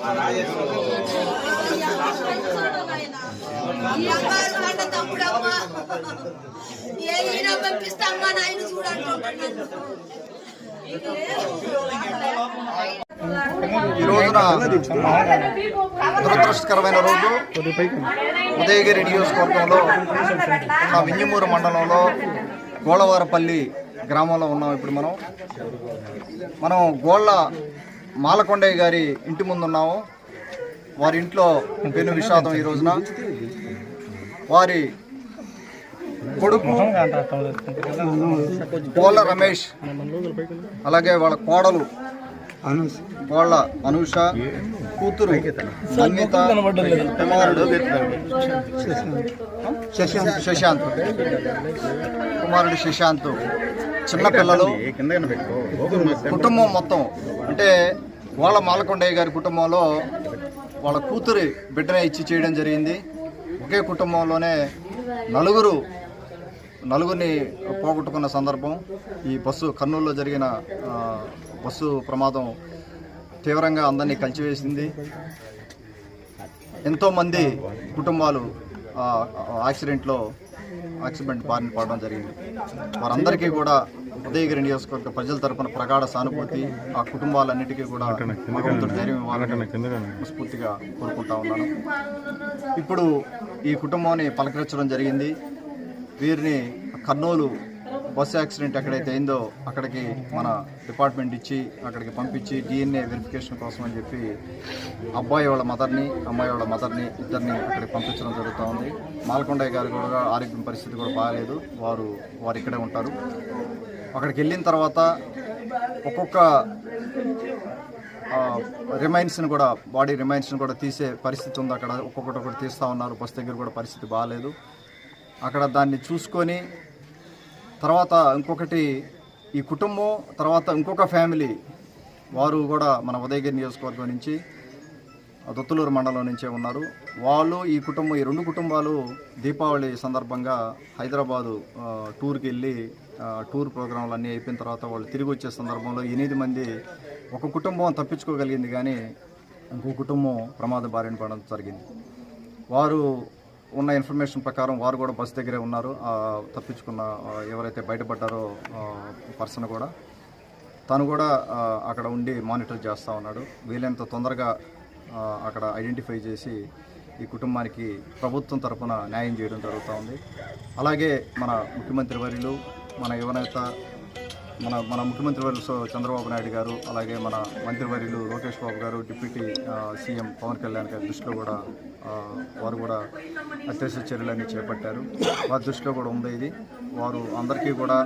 ఈ రోజున దురదృష్టకరమైన రోజు ఉదయగిరి నియోజకవర్గంలో ఉన్న వింజమూరు మండలంలో గోళవారపల్లి గ్రామంలో ఉన్నాం. ఇప్పుడు మనం గోళ్ళ మాలకొండయ్య గారి ఇంటి ముందు ఉన్నాము. వారి ఇంట్లో పెను విషాదం. ఈ రోజున వారి కొడుకు గోళ్ళ రమేష్, అలాగే వాళ్ళ కోడలు గోళ్ళ అనూష, కూతురు అన్విత, కుమారుడు శశాంత్, చిన్నపిల్లలు, కుటుంబం మొత్తం. అంటే వాళ్ళ మాలకొండయ్య గారి కుటుంబంలో వాళ్ళ కూతురి బిడ్డనే ఇచ్చి చేయడం జరిగింది. ఒకే కుటుంబంలోనే నలుగురిని పోగొట్టుకున్న సందర్భం. ఈ కర్నూలులో జరిగిన బస్సు ప్రమాదం తీవ్రంగా అందరినీ కలిచివేసింది. ఎంతోమంది కుటుంబాలు యాక్సిడెంట్ బారిన పడడం జరిగింది. వారందరికీ కూడా ఉదయగిరి నియోజకవర్గ ప్రజల తరపున ప్రగాఢ సానుభూతి, ఆ కుటుంబాలన్నిటికీ కూడా భగవంతుడి ధైర్యం ఇవ్వాలని స్ఫూర్తిగా కోరుకుంటా ఉన్నాను. ఇప్పుడు ఈ కుటుంబాన్ని పలకరించడం జరిగింది. వీరిని కర్నూలు బస్సు యాక్సిడెంట్ ఎక్కడైతే అయిందో అక్కడికి మన డిపార్ట్మెంట్ ఇచ్చి అక్కడికి పంపించి DNA వెరిఫికేషన్ కోసం అని చెప్పి అబ్బాయి వాళ్ళ మదర్ని, అమ్మాయి వాళ్ళ మదర్ని ఇద్దరిని అక్కడికి పంపించడం జరుగుతూ ఉంది. మాలకొండయ్య గారు కూడా ఆరోగ్యం పరిస్థితి కూడా బాగాలేదు. వారు ఇక్కడే ఉంటారు. అక్కడికి వెళ్ళిన తర్వాత ఒక్కొక్క బాడీ రిమైన్స్ని కూడా తీసే పరిస్థితి ఉంది. అక్కడ ఒక్కొక్కటి తీస్తూ ఉన్నారు. బస్ దగ్గర కూడా పరిస్థితి బాగాలేదు. అక్కడ దాన్ని చూసుకొని తర్వాత ఇంకొకటి ఈ కుటుంబం, తర్వాత ఇంకొక ఫ్యామిలీ, వారు కూడా మన ఉదయగిరి నియోజకవర్గం నుంచి దొత్తులూరు మండలం నుంచే ఉన్నారు. వాళ్ళు ఈ రెండు కుటుంబాలు దీపావళి సందర్భంగా హైదరాబాదు టూర్కి వెళ్ళి టూర్ ప్రోగ్రాంలు అన్నీ అయిపోయిన తర్వాత వాళ్ళు తిరిగి వచ్చే సందర్భంలో 8 మంది, ఒక కుటుంబం తప్పించుకోగలిగింది కానీ ఇంకో కుటుంబం ప్రమాద బారిన పడడం జరిగింది. వారు ఉన్న ఇన్ఫర్మేషన్ ప్రకారం వారు కూడా బస్ దగ్గరే ఉన్నారు. తప్పించుకున్న ఎవరైతే బయటపడ్డారో పర్సన్ కూడా తను కూడా అక్కడ ఉండి మానిటర్ చేస్తూ ఉన్నాడు. వీలైనంత తొందరగా అక్కడ ఐడెంటిఫై చేసి ఈ కుటుంబానికి ప్రభుత్వం తరఫున న్యాయం చేయడం జరుగుతూ ఉంది. అలాగే మన ముఖ్యమంత్రి వర్యులు, మన యువనేత, మన ముఖ్యమంత్రి వర్యులు చంద్రబాబు నాయుడు గారు, అలాగే మన మంత్రివర్యులు లోకేష్ బాబు గారు, డిప్యూటీ సీఎం పవన్ కళ్యాణ్ గారి దృష్టిలో కూడా వారు కూడా అత్యవసర చర్యలన్నీ చేపట్టారు. వారి దృష్టిలో కూడా ఉంది ఇది. వారు అందరికీ కూడా